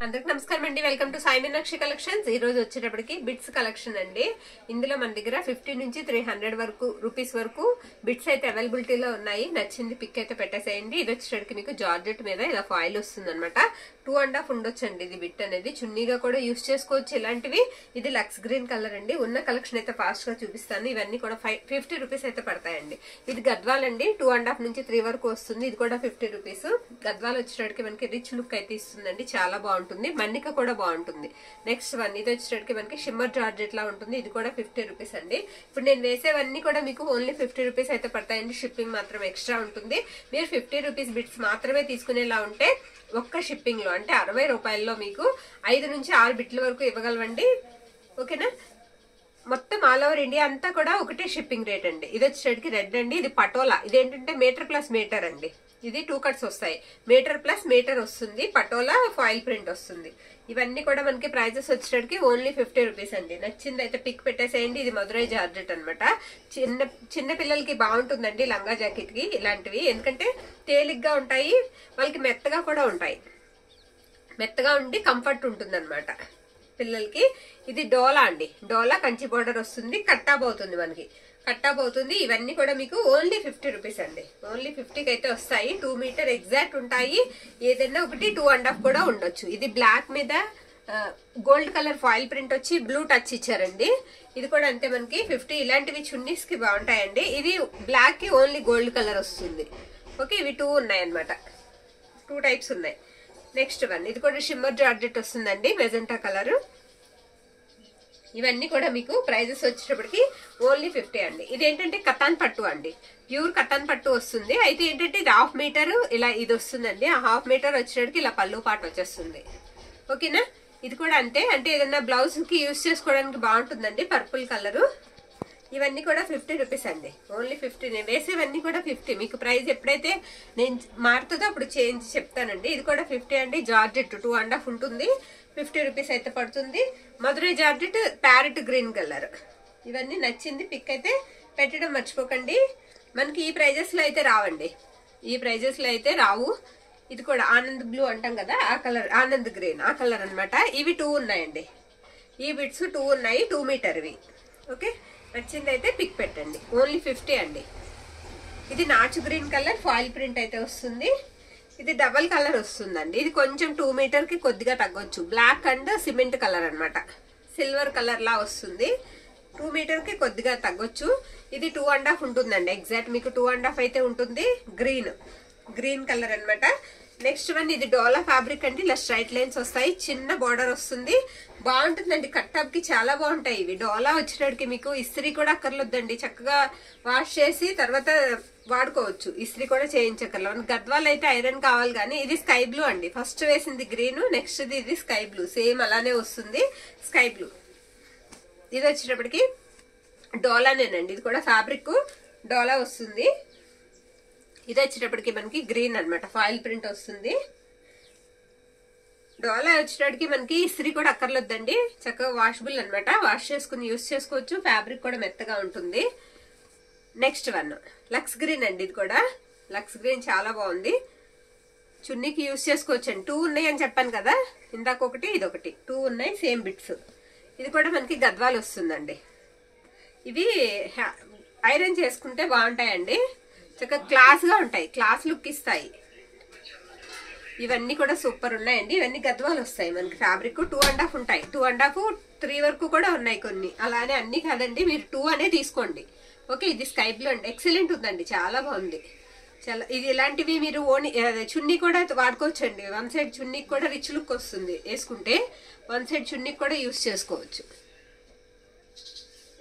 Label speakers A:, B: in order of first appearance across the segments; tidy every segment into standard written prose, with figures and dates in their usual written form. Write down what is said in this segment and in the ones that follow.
A: అందరికి నమస్కారం అండి. Welcome to Sai Meenakshi collections. ఈ రోజు వచ్చేటప్పటికి బిట్స్ కలెక్షన్ అండి. ఇందులో మన దగ్గర 50 నుంచి 300 వరకు రూపీస్ వరకు బిట్స్ అయితే అవైలబిలిటీలో ఉన్నాయి. నచ్చింది పిక్ అయితే పెట్టేసేయండి. ఇది వచ్చేటప్పటికి మీకు జార్జెట్ మీద ఇలా ఫాయిల్ వస్తుంది అనమాట. 2.5 ఉండొచ్చండి ఇది బిట్ అనేది. చున్నీగా కూడా యూస్ చేసుకోవచ్చు ఇలాంటివి. ఇది లక్స్ గ్రీన్ కలర్ అండి. ఉన్న కలెక్షన్ అయితే ఫాస్ట్ గా చూపిస్తాను. ఇవన్నీ కూడా 50 రూపీస్ అయితే పడతాయండి. ఇది గద్వాల్ అండి. 2.5 నుంచి 3 వరకు వస్తుంది. ఇది కూడా 50 రూపీస్. గద్వాల్ వచ్చేటప్పటికి మనకి రిచ్ లుక్ అయితే ఇస్తుందండి. చాలా బాగుంటుంది. మన్నిక కూడా బాగుంటుంది. నెక్స్ట్ వన్ ఇది వచ్చేటప్పటికి మనకి షిమ్మర్ జార్జెట్ లా ఉంటుంది. ఇది కూడా 50 రూపీస్ అండి. ఇప్పుడు నేను వేసేవన్నీ కూడా మీకు ఓన్లీ 50 రూపీస్ అయితే పడతాయండి. షిప్పింగ్ మాత్రం ఎక్స్ట్రా ఉంటుంది. మీరు 50 రూపీస్ బిట్స్ మాత్రమే తీసుకునేలా ఉంటే ఒక్క షిప్పింగ్ లో అంటే 60 రూపాయల్లో మీకు 5 నుంచి 6 బిట్ల వరకు ఇవ్వగలవండి. ఓకేనా? మొత్తం ఆల్ ఓవర్ ఇండియా అంతా కూడా ఒకటే షిప్పింగ్ రేట్ అండి. ఇది వచ్చేటికి రెడ్ అండి. ఇది పటోలా. ఇదేంటంటే మీటర్ ప్లస్ మీటర్ అండి. ఇది 2 కట్స్ వస్తాయి. మీటర్ ప్లస్ మీటర్ వస్తుంది. పటోలా ఫాయిల్ ప్రింట్ వస్తుంది. ఇవన్నీ కూడా మనకి ప్రైజెస్ వచ్చేటికి ఓన్లీ 50 రూపీస్ అండి. నచ్చింది అయితే పిక్ పెట్టేసేయండి. ఇది మధురై జార్జెట్ అనమాట. చిన్న పిల్లలకి బాగుంటుందండి లంగా జాకెట్ కి ఇలాంటివి. ఎందుకంటే తేలిగ్గా ఉంటాయి, వాళ్ళకి మెత్తగా కూడా ఉంటాయి. మెత్తగా ఉండి కంఫర్ట్ ఉంటుంది అనమాట పిల్లలకి. ఇది డోలా అండి. డోలా కంచి బోర్డర్ వస్తుంది. కట్టాబ్ అవుతుంది మనకి. కట్టాబ్ అవుతుంది. ఇవన్నీ కూడా మీకు ఓన్లీ 50 రూపీస్ అండి. ఓన్లీ 50కి అయితే వస్తాయి. 2 మీటర్ ఎగ్జాక్ట్ ఉంటాయి. ఏదైనా ఒకటి 2.5 కూడా ఉండొచ్చు. ఇది బ్లాక్ మీద గోల్డ్ కలర్ ఫాయిల్ ప్రింట్ వచ్చి బ్లూ టచ్ ఇచ్చారండి. ఇది కూడా అంతే మనకి 50. ఇలాంటివి చున్నీస్ కి బాగుంటాయండి. ఇది బ్లాక్ కి ఓన్లీ గోల్డ్ కలర్ వస్తుంది. ఓకే, ఇవి 2 ఉన్నాయి అనమాట. 2 టైప్స్ ఉన్నాయి. నెక్స్ట్ వన్ ఇది కూడా షిమ్మర్ జార్జెట్ వస్తుందండి. Magenta colour. ఇవన్నీ కూడా మీకు ప్రైజెస్ వచ్చేటప్పటికి ఓన్లీ 50 అండి. ఇదేంటంటే కతాన్ పట్టు అండి. ప్యూర్ కతాన్ పట్టు వస్తుంది. అయితే ఏంటంటే ఇది 1/2 మీటర్ ఇలా ఇది వస్తుందండి. ఆ 1/2 మీటర్ వచ్చేటప్పటికి ఇలా పళ్ళు పాటు వచ్చేస్తుంది. ఓకేనా? ఇది కూడా అంతే. అంటే ఏదైనా బ్లౌజ్ కి యూజ్ చేసుకోవడానికి బాగుంటుందండి. Purple colour. ఇవన్నీ కూడా 50 రూపీస్ అండి. ఓన్లీ 50. నేను వేసేవన్నీ కూడా 50. మీకు ప్రైస్ ఎప్పుడైతే నేను మారుతుందో అప్పుడు చేంజ్ చెప్తానండి. ఇది కూడా 50 అండి. జార్జెట్ 2.5 ఉంటుంది. 50 రూపీస్ అయితే పడుతుంది. Madurai georgette parrot green colour. ఇవన్నీ నచ్చింది పిక్ అయితే పెట్టడం మర్చిపోకండి. మనకి ఈ ప్రైజెస్ లో అయితే రావండి. ఈ ప్రైజెస్ లో అయితే రావు. ఇది కూడా ఆనంద్ బ్లూ అంటాం కదా, ఆ కలర్. ఆనంద్ గ్రీన్ ఆ కలర్ అనమాట. ఇవి 2 ఉన్నాయండి. ఈ బిట్స్ 2 ఉన్నాయి. 2 మీటర్వి. ఓకే, నచ్చింది అయితే పిక్ పెట్టండి. ఓన్లీ 50 అండి. ఇది నాచు గ్రీన్ కలర్ ఫాయిల్ ప్రింట్ అయితే వస్తుంది. ఇది డబల్ కలర్ వస్తుందండి. ఇది కొంచెం 2 మీటర్ కి కొద్దిగా తగ్గొచ్చు. బ్లాక్ అండ్ సిమెంట్ కలర్ అనమాట. సిల్వర్ కలర్ లా వస్తుంది. 2 మీటర్ కి కొద్దిగా తగ్గొచ్చు. ఇది 2.5 ఉంటుందండి. ఎగ్జాక్ట్ మీకు 2.5 అయితే ఉంటుంది. గ్రీన్ కలర్ అనమాట. నెక్స్ట్ వన్ ఇది డోలా ఫ్యాబ్రిక్ అండి. ఇలా స్ట్రైట్ లైన్స్ వస్తాయి. చిన్న బార్డర్ వస్తుంది. బాగుంటుందండి. కట్టాప్ కి చాలా బాగుంటాయి ఇవి. డోలా వచ్చేటప్పటికి మీకు ఇస్త్రీ కూడా అక్కర్లొద్దండి. చక్కగా వాష్ చేసి తర్వాత వాడుకోవచ్చు. ఇస్త్రీ కూడా చేయించక్కర్లేదు. గద్వాల్ అయితే ఐరన్ కావాలి. కానీ ఇది స్కై బ్లూ అండి. ఫస్ట్ వేసింది గ్రీన్, నెక్స్ట్ ఇది స్కై బ్లూ. సేమ్ అలానే వస్తుంది. Sky blue. ఇది వచ్చేటప్పటికి డోలానేనండి. ఇది కూడా ఫ్యాబ్రిక్ డోలా వస్తుంది. ఇది వచ్చేటప్పటికి మనకి గ్రీన్ అనమాట. ఫాయిల్ ప్రింట్ వస్తుంది. డోలా వచ్చేటప్పటికి మనకి ఇస్త్రీ కూడా అక్కర్లేదండి. చక్కగా వాషబుల్ అనమాట. వాష్ చేసుకుని యూస్ చేసుకోవచ్చు. ఫ్యాబ్రిక్ కూడా మెత్తగా ఉంటుంది. నెక్స్ట్ వన్ లక్స్ గ్రీన్ అండి. ఇది కూడా లక్స్ గ్రీన్ చాలా బాగుంది. చున్నీకి యూస్ చేసుకోవచ్చు అండి. 2 ఉన్నాయి అని చెప్పాను కదా ఇందాక. ఒకటి ఇదొకటి 2 ఉన్నాయి. Same bits. ఇది కూడా మనకి గద్వాల్ వస్తుందండి. ఇవి ఐరన్ చేసుకుంటే బాగుంటాయండి. చక్కగా క్లాస్ గా ఉంటాయి. క్లాస్ లుక్ ఇస్తాయి. ఇవన్నీ కూడా సూపర్ ఉన్నాయండి. ఇవన్నీ గద్వాలు వస్తాయి మనకి. ఫ్యాబ్రిక్ 2.5 ఉంటాయి. 2.5 3 వరకు కూడా ఉన్నాయి కొన్ని. అలానే అన్ని కాదండి. మీరు 2 అనే తీసుకోండి. ఓకే, ఇది స్కై బ్లూ అండి. ఎక్సలెంట్ ఉందండి. చాలా బాగుంది. చాలా ఇది ఇలాంటివి మీరు ఓని చున్నీ కూడా వాడుకోవచ్చండి. 1 సైడ్ చున్నీకి కూడా రిచ్ లుక్ వస్తుంది. వేసుకుంటే 1 సైడ్ చున్నీకి కూడా యూస్ చేసుకోవచ్చు.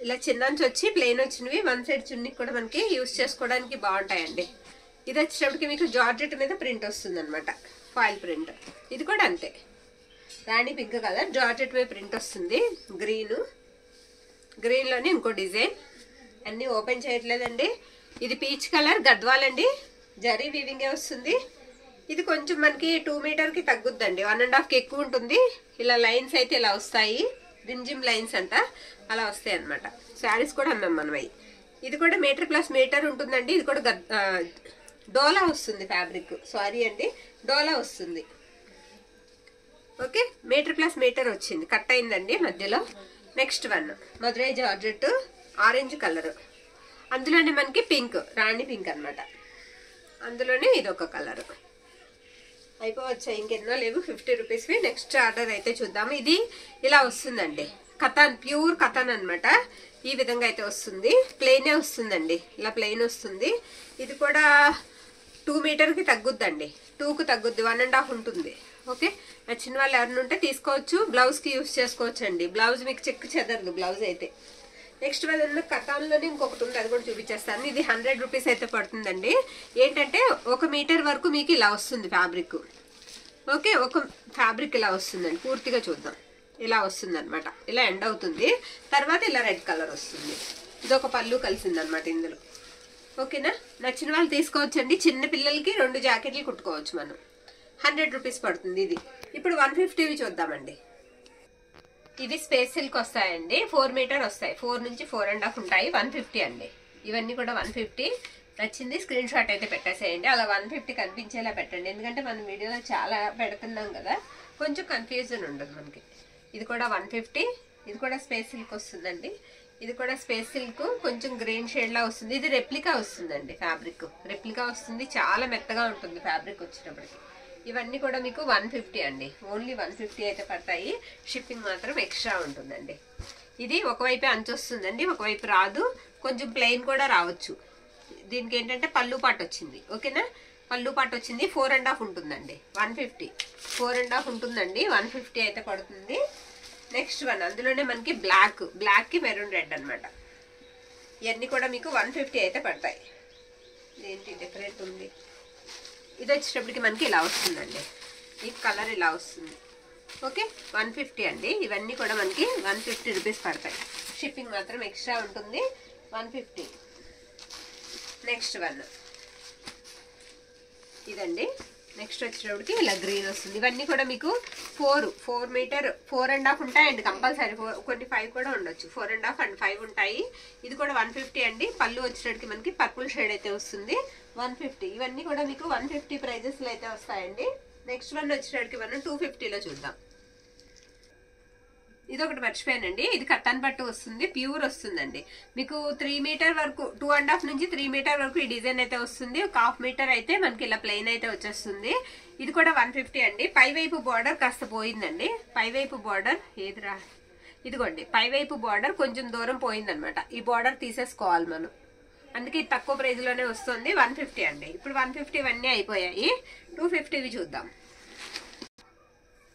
A: ఇలా చిన్నంచి వచ్చి ప్లెయిన్ వచ్చినవి 1 సైడ్ చున్నీకి కూడా మనకి యూస్ చేసుకోవడానికి బాగుంటాయండి. ఇది వచ్చేటప్పటికి మీకు జార్జెట్ మీద ప్రింట్ వస్తుంది అనమాట. Foil print. ఇది కూడా అంతే. రాణి పింక్ కలర్ జార్జెట్ మీద ప్రింట్ వస్తుంది. గ్రీన్ లోనే ఇంకో డిజైన్. అన్ని ఓపెన్ చేయట్లేదండి. ఇది పీచ్ కలర్ గద్వాల్ అండి. జరీ వీవింగే వస్తుంది. ఇది కొంచెం మనకి 2 మీటర్ కి తగ్గుద్దండి. 1.5 కి ఎక్కువ ఉంటుంది. ఇలా లైన్స్ అయితే ఇలా వస్తాయి. రిమ్జిమ్ లైన్స్ అంట అలా వస్తాయి అనమాట. శారీస్ కూడా అమ్మాం మనం. ఇది కూడా మీటర్ ప్లస్ మీటర్ ఉంటుందండి. ఇది కూడా డోలా వస్తుంది. ఫ్యాబ్రిక్ సారీ అండి, డోలా వస్తుంది. ఓకే, మీటర్ ప్లస్ మీటర్ వచ్చింది, కట్ అయిందండి మధ్యలో. Next one Madurai georgette orange colour, అందులోనే మనకి పింక్, రాణి పింక్ అనమాట, అందులోనే ఇదొక కలర్. అయిపోవచ్చాయి, ఇంకెన్నో లేవు, 50 రూపీస్వి. నెక్స్ట్ ఆర్డర్ అయితే చూద్దాము. ఇది ఇలా వస్తుందండి, కథాన్, ప్యూర్ కథాన్ అనమాట. ఈ విధంగా అయితే వస్తుంది, ప్లెయినే వస్తుందండి, ఇలా ప్లెయిన్ వస్తుంది. ఇది కూడా 2 మీటర్కి తగ్గుద్దండి, 2కు తగ్గుద్ది, 1.5 ఉంటుంది. ఓకే, నచ్చిన వాళ్ళు ఎవరిని ఉంటే తీసుకోవచ్చు, బ్లౌజ్కి యూస్ చేసుకోవచ్చు అండి. బ్లౌజ్ మీకు చెక్ చెదరదు బ్లౌజ్ అయితే. నెక్స్ట్ వల్ల కథాన్లోనే ఇంకొకటి ఉంది, అది కూడా చూపించేస్తాను. ఇది 100 రూపీస్ అయితే పడుతుందండి. ఏంటంటే 1 మీటర్ వరకు మీకు ఇలా వస్తుంది ఫ్యాబ్రిక్. ఓకే, ఒక ఫ్యాబ్రిక్ ఇలా వస్తుందండి, పూర్తిగా చూద్దాం. ఇలా వస్తుంది అనమాట, ఇలా ఎండ్ అవుతుంది. తర్వాత ఇలా రెడ్ కలర్ వస్తుంది, ఇదొక పళ్ళు కలిసింది అనమాట ఇందులో. ఓకేనా, నచ్చిన వాళ్ళు తీసుకోవచ్చండి. చిన్న పిల్లలకి 2 జాకెట్లు కుట్టుకోవచ్చు మనం. 100 రూపీస్ పడుతుంది ఇది. ఇప్పుడు 150వి చూద్దామండి. ఇది స్పేస్ సిల్క్ వస్తాయండి, 4 మీటర్ వస్తాయి, 4 నుంచి 4.5 ఉంటాయి. 150 అండి, ఇవన్నీ కూడా 150. నచ్చింది స్క్రీన్ షాట్ అయితే పెట్టేసేయండి. అలా 150 కనిపించేలా పెట్టండి, ఎందుకంటే మనం వీడియోలో చాలా పెడుతున్నాం కదా, కొంచెం కన్ఫ్యూజన్ ఉండదు మనకి. ఇది కూడా 150. ఇది కూడా స్పేస్ సిల్క్ వస్తుందండి. ఇది కూడా స్పేస్ సిల్క్, కొంచెం గ్రీన్ షేడ్ లా వస్తుంది. ఇది రెప్లికా వస్తుందండి, ఫ్యాబ్రిక్ రెప్లికా వస్తుంది, చాలా మెత్తగా ఉంటుంది ఫ్యాబ్రిక్ వచ్చేటప్పటికి. ఇవన్నీ కూడా మీకు 150 అండి, ఓన్లీ 150 అయితే పడతాయి. షిప్పింగ్ మాత్రం ఎక్స్ట్రా ఉంటుందండి. ఇది ఒకవైపే అంచు వస్తుందండి, ఒకవైపు రాదు, కొంచెం ప్లెయిన్ కూడా రావచ్చు. దీనికి ఏంటంటే పళ్ళు పాటు వచ్చింది. ఓకేనా, పళ్ళు పాటు వచ్చింది, 4.5 ఉంటుందండి. 150, 4.5 ఉంటుందండి, 150 అయితే పడుతుంది. నెక్స్ట్ వన్, అందులోనే మనకి బ్లాక్కి మెరూన్ రెడ్ అనమాట. ఇవన్నీ కూడా మీకు 150 అయితే పడతాయి. ఏంటి డిఫరెంట్ ఉంది, ఇది వచ్చేటప్పటికి మనకి ఇలా వస్తుందండి, ఈ కలర్ ఇలా వస్తుంది. ఓకే, 150 అండి. ఇవన్నీ కూడా మనకి 150 రూపీస్ పడతాయి. షిప్పింగ్ మాత్రం ఎక్స్ట్రా ఉంటుంది, 150. నెక్స్ట్ వన్ ఇదండి. నెక్స్ట్ వచ్చేటప్పటికి ఇలా గ్రీన్ వస్తుంది. ఇవన్నీ కూడా మీకు 4 మీటర్ 4.5 ఉంటాయండి కంపల్సరీ. కొన్ని 5 కూడా ఉండొచ్చు, 4.5 అండ్ 5 ఉంటాయి. ఇది కూడా 150 అండి. పళ్ళు వచ్చేటప్పటికి మనకి పర్పుల్ షేడ్ అయితే వస్తుంది, 150. ఇవన్నీ కూడా మీకు 150 ప్రైజెస్లో అయితే వస్తాయండి. నెక్స్ట్ వన్ వచ్చేటప్పటికి మనం 250లో చూద్దాం. ఇది ఒకటి మర్చిపోయానండి, ఇది కట్టాన్ పట్టు వస్తుంది, ప్యూర్ వస్తుందండి. మీకు 3 మీటర్ వరకు, 2.5 నుంచి 3 మీటర్ వరకు ఈ డిజైన్ అయితే వస్తుంది. ఒక 1/2 మీటర్ అయితే మనకి ఇలా ప్లెయిన్ అయితే వచ్చేస్తుంది. ఇది కూడా 150 అండి. పైవైపు బార్డర్ కాస్త పోయిందండి, పైవైపు బార్డర్ ఏదిరా, ఇదిగోండి పైవైపు బార్డర్ కొంచెం దూరం పోయిందనమాట. ఈ బార్డర్ తీసేసుకోవాలి మనం, అందుకే తక్కువ ప్రైజ్ లోనే వస్తుంది. 150 అండి. ఇప్పుడు 150 ఇవన్నీ అయిపోయాయి. 250వి చూద్దాం.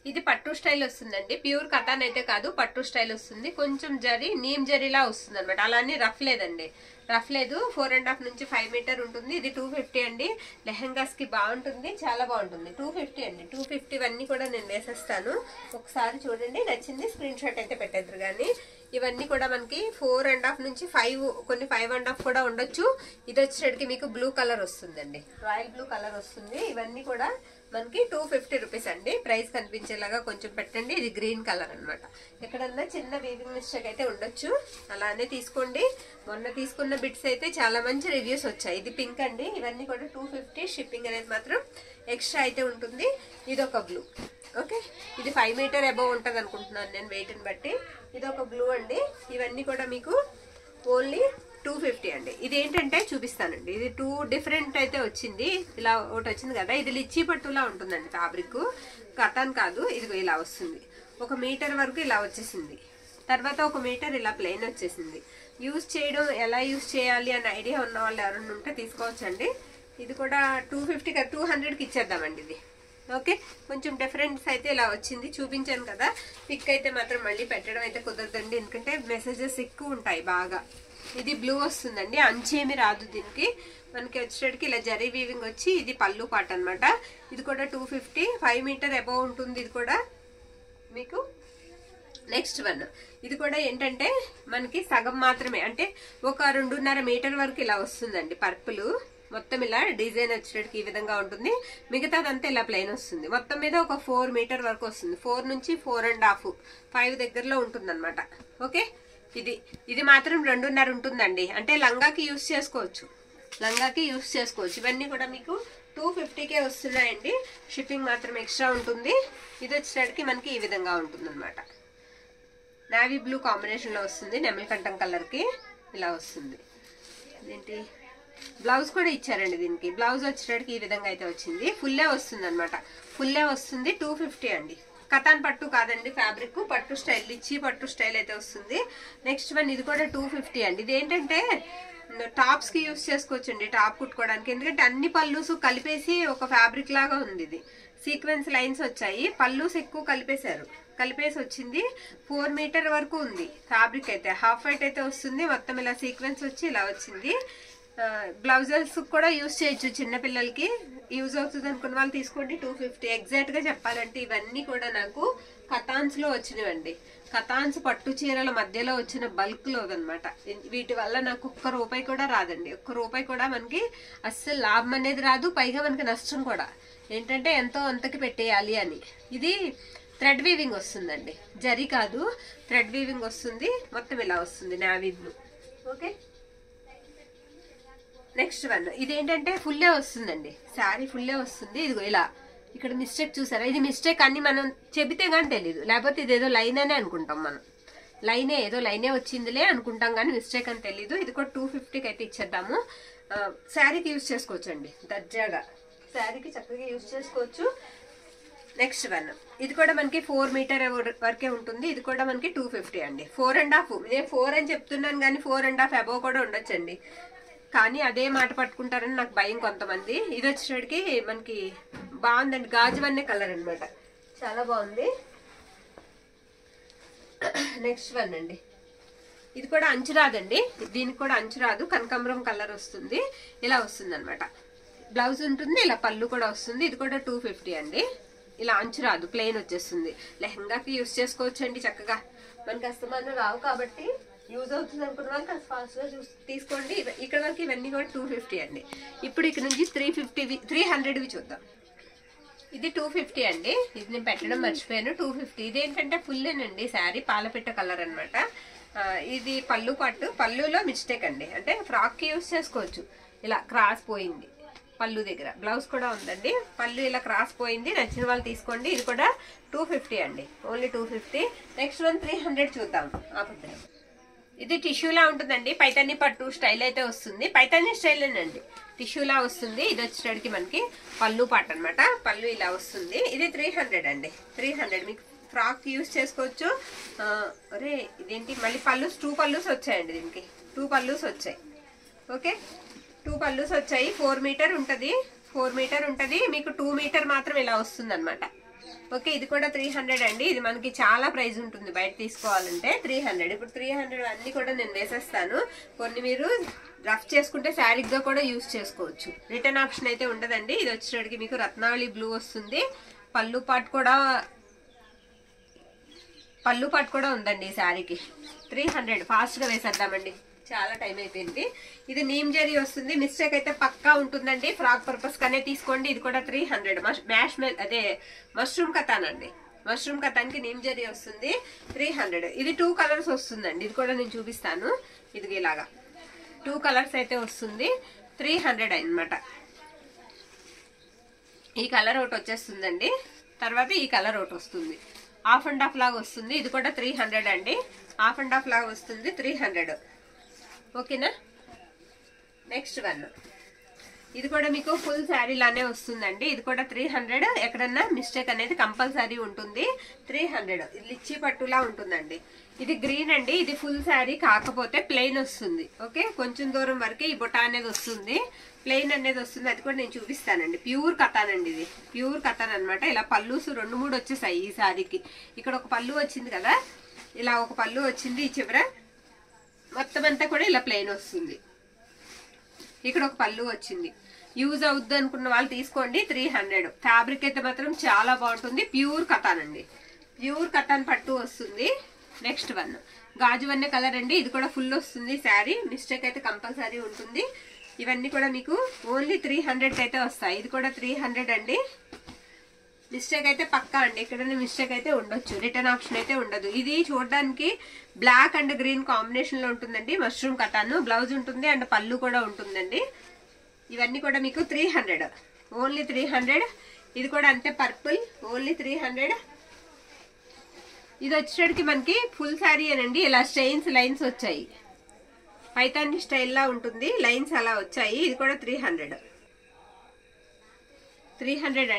A: ఇది పట్టు స్టైల్ వస్తుందండి, ప్యూర్ కథాన్ అయితే కాదు, పట్టు స్టైల్ వస్తుంది. కొంచెం జరీ నీమ్ జరీలా వస్తుంది అనమాట, అలానే రఫ్ లేదండి, రఫ్ లేదు. 4.5 నుంచి 5 మీటర్ ఉంటుంది. ఇది 250 అండి. లెహెంగాస్ కి బాగుంటుంది, చాలా బాగుంటుంది. 250 అండి. 250 ఇవన్నీ కూడా నేను వేసేస్తాను, ఒకసారి చూడండి. నచ్చింది స్క్రీన్ షాట్ అయితే పెట్టేద్దరు. కానీ ఇవన్నీ కూడా మనకి 4.5 నుంచి 5, కొన్ని 5.5 కూడా ఉండొచ్చు. ఇది వచ్చేటికి మీకు బ్లూ కలర్ వస్తుందండి, రాయల్ బ్లూ కలర్ వస్తుంది. ఇవన్నీ కూడా మనకి 250 రూపీస్ అండి. ప్రైస్ కనిపించేలాగా కొంచెం పెట్టండి. ఇది గ్రీన్ కలర్ అనమాట, ఎక్కడన్నా చిన్న వీవింగ్ మిస్టేక్ అయితే ఉండొచ్చు, అలానే తీసుకోండి. మొన్న తీసుకున్న బిట్స్ అయితే చాలా మంచి రివ్యూస్ వచ్చాయి. ఇది పింక్ అండి. ఇవన్నీ కూడా 250. షిప్పింగ్ అనేది మాత్రం ఎక్స్ట్రా అయితే ఉంటుంది. ఇది ఒక బ్లూ. ఓకే, ఇది 5 మీటర్ అబౌవ్ ఉంటుంది అనుకుంటున్నాను నేను వెయిట్ని బట్టి. ఇది ఒక బ్లూ అండి. ఇవన్నీ కూడా మీకు ఓన్లీ 250 అండి. ఇది ఏంటంటే చూపిస్తానండి, ఇది 2 డిఫరెంట్ అయితే వచ్చింది. ఇలా ఒకటి వచ్చింది కదా, ఇది లిచ్చీ పట్టులా ఉంటుందండి ఫ్యాబ్రిక్, కథాన్ కాదు. ఇది ఇలా వస్తుంది, 1 మీటర్ వరకు ఇలా వచ్చేసింది. తర్వాత 1 మీటర్ ఇలా ప్లెయిన్ వచ్చేసింది. యూజ్ చేయడం ఎలా యూజ్ చేయాలి అనే ఐడియా ఉన్న వాళ్ళు ఎవరైనా ఉంటే తీసుకోవచ్చండి. ఇది కూడా 250 కదా, 200కి ఇచ్చేద్దామండి ఇది. ఓకే, కొంచెం డిఫరెన్స్ అయితే ఇలా వచ్చింది, చూపించాను కదా. పిక్ అయితే మాత్రం మళ్ళీ పెట్టడం అయితే కుదరదండి, ఎందుకంటే మెసేజెస్ ఎక్కువ ఉంటాయి బాగా. ఇది బ్లూ వస్తుందండి, అంచేమి రాదు దీనికి. మనకి వచ్చేటికి ఇలా జరీ వీవింగ్ వచ్చి, ఇది పళ్ళు పాట అనమాట. ఇది కూడా 250, 5 మీటర్ అబౌవ్ ఉంటుంది. ఇది కూడా మీకు నెక్స్ట్ వన్, ఇది కూడా ఏంటంటే మనకి సగం మాత్రమే, అంటే ఒక 2.5 మీటర్ వరకు ఇలా వస్తుందండి. పర్పుల్ మొత్తం ఇలా డిజైన్ వచ్చేటికి ఈ విధంగా ఉంటుంది. మిగతాదంతా ఇలా ప్లెయిన్ వస్తుంది. మొత్తం మీద ఒక 4 మీటర్ వరకు వస్తుంది. 4 నుంచి 4.5, 5 దగ్గరలో ఉంటుంది అనమాట. ఓకే, ఇది మాత్రం 2.5 ఉంటుందండి. అంటే లంగాకి యూస్ చేసుకోవచ్చు, లంగాకి యూస్ చేసుకోవచ్చు. ఇవన్నీ కూడా మీకు 250కే వస్తున్నాయండి. షిప్పింగ్ మాత్రం ఎక్స్ట్రా ఉంటుంది. ఇది వచ్చేసరికి మనకి ఈ విధంగా ఉంటుంది అనమాట. నావీ బ్లూ కాంబినేషన్ లో వస్తుంది, నెమలికంఠం కలర్ కి ఇలా వస్తుంది. ఏంటి బ్లౌజ్ కూడా ఇచ్చారండి. దీనికి బ్లౌజ్ వచ్చేసరికి ఈ విధంగా అయితే వచ్చింది. ఫుల్లే వస్తుంది అనమాట. ఫుల్లే వస్తుంది. 250 అండి. కతాన్ పట్టు కాదండి, ఫ్యాబ్రిక్ పట్టు స్టైల్, ఇచ్చి పట్టు స్టైల్ అయితే వస్తుంది. నెక్స్ట్ వన్ ఇది కూడా 250 అండి. ఇది ఏంటంటే టాప్స్ కి యూజ్ చేసుకోవచ్చండి, టాప్ కుట్టుకోవడానికి. ఎందుకంటే అన్ని పల్లూస్ కలిపేసి ఒక ఫ్యాబ్రిక్ లాగా ఉంది. ఇది సీక్వెన్స్ లైన్స్ వచ్చాయి, పల్లూస్ ఎక్కువ కలిపేసి వచ్చింది. 4 మీటర్ వరకు ఉంది ఫ్యాబ్రిక్ అయితే. హాఫ్ వైట్ అయితే వస్తుంది. మొత్తం ఇలా సీక్వెన్స్ వచ్చి ఇలా వచ్చింది. బ్లౌజెస్ కూడా యూజ్ చేయొచ్చు, చిన్నపిల్లలకి యూజ్ అవుతుంది అనుకున్న వాళ్ళు తీసుకోండి. 250. ఎగ్జాక్ట్ గా చెప్పాలంటే ఇవన్నీ కూడా నాకు కతాన్స్ లో వచ్చినవండి. కతాన్స్ పట్టు చీరల మధ్యలో వచ్చిన బల్క్ లో అనమాట. వీటి వల్ల నాకు ₹1 కూడా రాదండి. ₹1 కూడా మనకి అస్సలు లాభం అనేది రాదు. పైగా మనకి నష్టం కూడా. ఏంటంటే ఎంతో అంతకి పెట్టేయాలి అని. ఇది థ్రెడ్ వీవింగ్ వస్తుందండి, జరీ కాదు, థ్రెడ్ వీవింగ్ వస్తుంది. మొత్తం ఇలా వస్తుంది navy blue. Okay, next one ఇదేంటంటే ఫుల్లే వస్తుందండి. శారీ ఫుల్లే వస్తుంది. ఇదిగో ఇలా ఇక్కడ మిస్టేక్ చూసారా? ఇది మిస్టేక్ అని మనం చెబితే కానీ తెలీదు, లేకపోతే ఇదేదో లైన్ అనే అనుకుంటాం. మనం ఏదో లైనే వచ్చిందిలే అనుకుంటాం కానీ మిస్టేక్ అని తెలీదు. ఇది కూడా 250కి అయితే ఇచ్చేద్దాము. శారీకి యూజ్ చేసుకోవచ్చు అండి, దర్జాగా శారీకి చక్కగా యూజ్ చేసుకోవచ్చు. నెక్స్ట్ వన్ ఇది కూడా మనకి 4 మీటర్ వరకే ఉంటుంది. ఇది కూడా మనకి 250 అండి. 4.5. నేను 4 అని చెప్తున్నాను కానీ 4.5 అబోవ్ కూడా ఉండొచ్చండి. కానీ అదే మాట పట్టుకుంటారని నాకు భయం కొంతమంది. ఇది వచ్చేటికి మనకి బాగుందండి, గాజువన్నే కలర్ అనమాట, చాలా బాగుంది. నెక్స్ట్ వన్ అండి, ఇది కూడా అంచు రాదండి. దీనికి కూడా అంచు రాదు, కనకాంబరం కలర్ వస్తుంది. ఇలా వస్తుంది అనమాట. బ్లౌజ్ ఉంటుంది, ఇలా పళ్ళు కూడా వస్తుంది. ఇది కూడా 250 అండి. ఇలా అంచు రాదు, ప్లెయిన్ వచ్చేస్తుంది. లెహంగాకి యూజ్ చేసుకోవచ్చు అండి చక్కగా. మనకి అస్తమానం రావు కాబట్టి యూజ్ అవుతుంది అనుకున్న వాళ్ళకి అది ఫాస్ట్ గా తీసుకోండి. ఇక్కడ వరకు ఇవన్నీ కూడా 250 అండి. ఇప్పుడు ఇక్కడ నుంచి 300వి చూద్దాం. ఇది 250 అండి. ఇది నేను పెట్టడం మర్చిపోయాను. 250. ఇదేంటంటే ఫుల్లేనండి శారీ, పాలపిట్ట కలర్ అనమాట. ఇది పళ్ళు పట్టు, పళ్ళులో మిస్టేక్ అండి. అంటే ఫ్రాక్ కి యూజ్ చేసుకోవచ్చు. ఇలా క్రాస్ పోయింది పళ్ళు దగ్గర. బ్లౌజ్ కూడా ఉందండి, పళ్ళు ఇలా క్రాస్ పోయింది. నచ్చిన వాళ్ళు తీసుకోండి. ఇది కూడా 250 అండి, ఓన్లీ 250. నెక్స్ట్ వన్ 300 చూద్దాం. ఇది టిష్యూలా ఉంటుందండి, పైతాని పట్టు స్టైల్ అయితే వస్తుంది. పైతాని స్టైల్ అండి, టిష్యూలా వస్తుంది. ఇది వచ్చేటికి మనకి పళ్ళు పాట అనమాట. పళ్ళు ఇలా వస్తుంది. ఇది 300 అండి. 300 మీకు ఫ్రాక్ యూజ్ చేసుకోవచ్చు. అరే ఇదేంటి మళ్ళీ పళ్ళుస్, 2 పళ్ళుస్ వచ్చాయండి. దీనికి 2 పళ్ళుస్ వచ్చాయి. ఓకే, 2 పళ్ళుస్ వచ్చాయి. 4 మీటర్ ఉంటుంది. 4 మీటర్ ఉంటుంది. మీకు 2 మీటర్ మాత్రం ఇలా వస్తుంది అనమాట. ఓకే, ఇది కూడా 300 అండి. ఇది మనకి చాలా ప్రైస్ ఉంటుంది బయట తీసుకోవాలంటే. 300. ఇప్పుడు 300 అన్ని కూడా నేను వేసేస్తాను. కొన్ని మీరు రఫ్ చేసుకుంటే శారీగా కూడా యూజ్ చేసుకోవచ్చు. రిటర్న్ ఆప్షన్ అయితే ఉండదండి. ఇది వచ్చేటికి మీకు రత్నావళి బ్లూ వస్తుంది. పళ్ళు పాటు కూడా ఉందండి ఈ శారీకి. 300 ఫాస్ట్ గా వేసేద్దామండి, చాలా టైం అయిపోయింది. ఇది నీమ్ జరీ వస్తుంది. మిస్టేక్ అయితే పక్కా ఉంటుందండి. ఫ్రాక్ పర్పస్ కనే తీసుకోండి. ఇది కూడా 300. అదే మష్రూమ్ కతాన్ అండి. మష్రూమ్ కతాన్ కి నీమ్ జరీ వస్తుంది. 300. ఇది 2 కలర్స్ వస్తుందండి. ఇది కూడా నేను చూపిస్తాను. ఇది ఇలాగా 2 కలర్స్ అయితే వస్తుంది. 300 అన్నమాట. ఈ కలర్ ఒకటి వచ్చేస్తుందండి. తర్వాత ఈ కలర్ ఒకటి వస్తుంది. హాఫ్ అండ్ హాఫ్ లాగా వస్తుంది. ఇది కూడా 300 అండి. హాఫ్ అండ్ హాఫ్ లాగా వస్తుంది. 300. ఓకేనా. నెక్స్ట్ వన్ ఇది కూడా మీకు ఫుల్ శారీ లానే వస్తుందండి. ఇది కూడా 300. ఎక్కడన్నా మిస్టేక్ అనేది కంపల్సరీ ఉంటుంది. 300. ఇది లిచ్చి పట్టులా ఉంటుందండి. ఇది గ్రీన్ అండి. ఇది ఫుల్ శారీ కాకపోతే ప్లెయిన్ వస్తుంది. ఓకే, కొంచెం దూరం వరకు ఈ బొటా అనేది వస్తుంది, ప్లెయిన్ అనేది వస్తుంది. అది కూడా నేను చూపిస్తానండి. ప్యూర్ కతాన్ అండి. ఇది ప్యూర్ కతాన్ అనమాట. ఇలా పళ్ళుస్ 2-3 వచ్చేసాయి ఈ శారీకి. ఇక్కడ ఒక పళ్ళు వచ్చింది కదా, ఇలా ఒక పళ్ళు వచ్చింది. ఈ చివర మొత్తం అంతా కూడా ఇలా ప్లెయిన్ వస్తుంది. ఇక్కడ ఒక పళ్ళు వచ్చింది. యూజ్ అవుద్ది అనుకున్న వాళ్ళు తీసుకోండి. 300. ఫ్యాబ్రిక్ అయితే మాత్రం చాలా బాగుంటుంది. ప్యూర్ కతాన్ అండి, ప్యూర్ కతాన్ పట్టు వస్తుంది. నెక్స్ట్ వన్ గాజువన్నే కలర్ అండి. ఇది కూడా ఫుల్ వస్తుంది శారీ. మిస్టేక్ అయితే కంపల్సరీ ఉంటుంది. ఇవన్నీ కూడా మీకు ఓన్లీ 300 అయితే వస్తాయి. ఇది కూడా 300 అండి. మిస్టేక్ అయితే పక్కా అండి, ఎక్కడైనా మిస్టేక్ అయితే ఉండొచ్చు. రిటర్న్ ఆప్షన్ అయితే ఉండదు. ఇది చూడడానికి బ్లాక్ అండ్ గ్రీన్ కాంబినేషన్ లో ఉంటుందండి. మష్రూమ్ కటాను బ్లౌజ్ ఉంటుంది అండ్ పళ్ళు కూడా ఉంటుందండి. ఇవన్నీ కూడా మీకు 300. ఓన్లీ 300. ఇది కూడా అంతే పర్పుల్, ఓన్లీ 300. ఇది వచ్చేటికి మనకి ఫుల్ శారీ అనండి. ఇలా స్టెయిన్స్ లైన్స్ వచ్చాయి, పైతాని స్టైల్ లా ఉంటుంది, లైన్స్ అలా వచ్చాయి. ఇది కూడా 300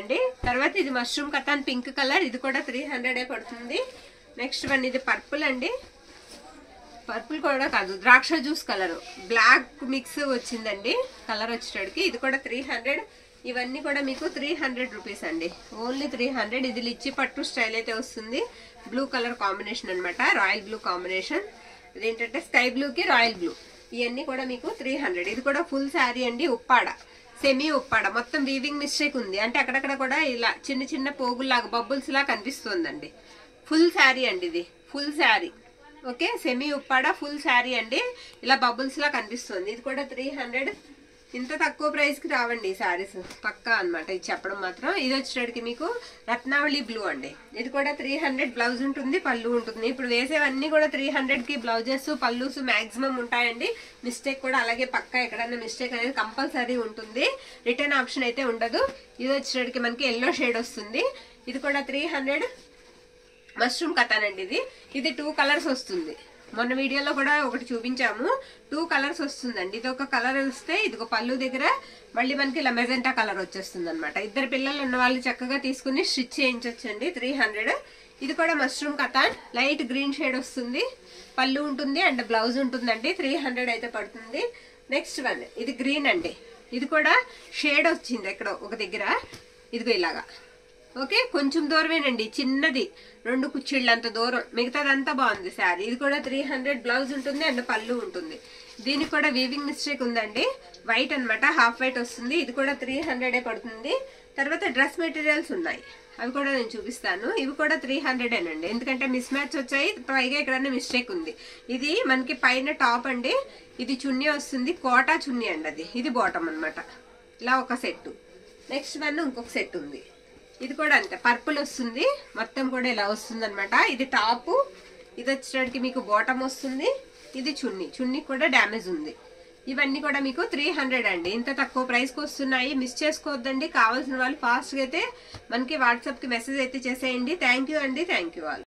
A: అండి. తర్వాత ఇది మష్రూమ్ కటాన్ పింక్ కలర్, ఇది కూడా 300 పడుతుంది. నెక్స్ట్ వన్ ఇది పర్పుల్ అండి. పర్పుల్ కూడా కాదు, ద్రాక్ష జ్యూస్ కలర్, బ్లాక్ మిక్స్ వచ్చిందండి కలర్ వచ్చేటికి. ఇది కూడా 300. ఇవన్నీ కూడా మీకు 300 రూపీస్ అండి, ఓన్లీ 300. ఇది లిచ్చి పట్టు స్టైల్ అయితే వస్తుంది. బ్లూ కలర్ కాంబినేషన్ అనమాట, రాయల్ బ్లూ కాంబినేషన్. ఇదేంటంటే స్కై బ్లూ కి రాయల్ బ్లూ. ఇవన్నీ కూడా మీకు 300. ఇది కూడా ఫుల్ శారీ అండి, ఉప్పాడ, సెమీ ఉప్పాడ. మొత్తం వీవింగ్ మిస్టేక్ ఉంది, అంటే అక్కడక్కడ కూడా ఇలా చిన్న చిన్న పోగుల్లాగా బబుల్స్ లా కనిపిస్తుందండి. ఫుల్ శారీ అండి, ఇది full sari. Okay, semi Uppada full sari అండి, ఇలా బబుల్స్ లా కనిపిస్తుంది. ఇది కూడా 300. ఇంత తక్కువ ప్రైస్ కి రావండి ఈ శారీస్, పక్కా అనమాట ఇది చెప్పడం మాత్రం. ఇది వచ్చేటికి మీకు రత్నావళి బ్లూ అండి. ఇది కూడా 300. బ్లౌజ్ ఉంటుంది, పళ్ళు ఉంటుంది. ఇప్పుడు వేసేవన్నీ కూడా 300 కి బ్లౌజెస్ పళ్ళుస్ మాక్సిమం ఉంటాయండి. మిస్టేక్ కూడా అలాగే పక్కా, ఎక్కడైనా మిస్టేక్ అనేది కంపల్సరీ ఉంటుంది, రిటర్న్ ఆప్షన్ అయితే ఉండదు. ఇది వచ్చేటికి మనకి ఎల్లో షేడ్ వస్తుంది. ఇది కూడా 300. మష్రూమ్ కటాన్ అండి. ఇది 2 కలర్స్ వస్తుంది. మొన్న వీడియోలో కూడా ఒకటి చూపించాము, 2 కలర్స్ వస్తుందండి. ఇది ఒక కలర్ వస్తే ఇదిగో పళ్ళు దగ్గర మళ్ళీ మనకి ఇలా మెజెంటా కలర్ వచ్చేస్తుంది అనమాట. ఇద్దరు పిల్లలు ఉన్న వాళ్ళు చక్కగా తీసుకుని స్టిచ్ చేయించొచ్చండి. 300. ఇది కూడా mushroom cotton, light green shade వస్తుంది, పళ్ళు ఉంటుంది అండ్ బ్లౌజ్ ఉంటుందండి. 300 అయితే పడుతుంది. నెక్స్ట్ వన్ ఇది గ్రీన్ అండి. ఇది కూడా షేడ్ వచ్చింది ఎక్కడో ఒక దగ్గర, ఇదిగో ఇలాగా. ఓకే, కొంచెం దూరమేనండి, చిన్నది, 2 కుచ్చిళ్ళు అంత దూరం, మిగతాదంతా బాగుంది శారీ. ఇది కూడా 300. బ్లౌజ్ ఉంటుంది అండ్ పళ్ళు ఉంటుంది. దీనికి కూడా వీవింగ్ మిస్టేక్ ఉందండి, వైట్ అనమాట, హాఫ్ వైట్ వస్తుంది. ఇది కూడా 300 పడుతుంది. తర్వాత డ్రెస్ మెటీరియల్స్ ఉన్నాయి, అవి కూడా నేను చూపిస్తాను. ఇవి కూడా 300 అండి, ఎందుకంటే మిస్ మ్యాచ్ వచ్చాయి, పైగా ఎక్కడైనా మిస్టేక్ ఉంది. ఇది మనకి పైన టాప్ అండి, ఇది చున్నీ వస్తుంది, కోటా చున్నీ అండి. ఇది బాటమ్ అనమాట. ఇలా ఒక సెట్. నెక్స్ట్ వన్ ఇంకొక సెట్ ఉంది. ఇది కూడా అంతే, పర్పుల్ వస్తుంది, మొత్తం కూడా ఇలా వస్తుంది అనమాట. ఇది టాప్, ఇది వచ్చేటికి మీకు బాటమ్ వస్తుంది. ఇది చున్నీ కూడా డ్యామేజ్ ఉంది. ఇవన్నీ కూడా మీకు 300 అండి. ఇంత తక్కువ ప్రైస్ కి వస్తున్నాయి, మిస్ చేసుకోవద్దండి. కావాల్సిన వాళ్ళు ఫాస్ట్ గా అయితే మనకి వాట్సాప్ కి మెసేజ్ అయితే చేసేయండి. థ్యాంక్ యూ అండి, థ్యాంక్ యూ ఆల్.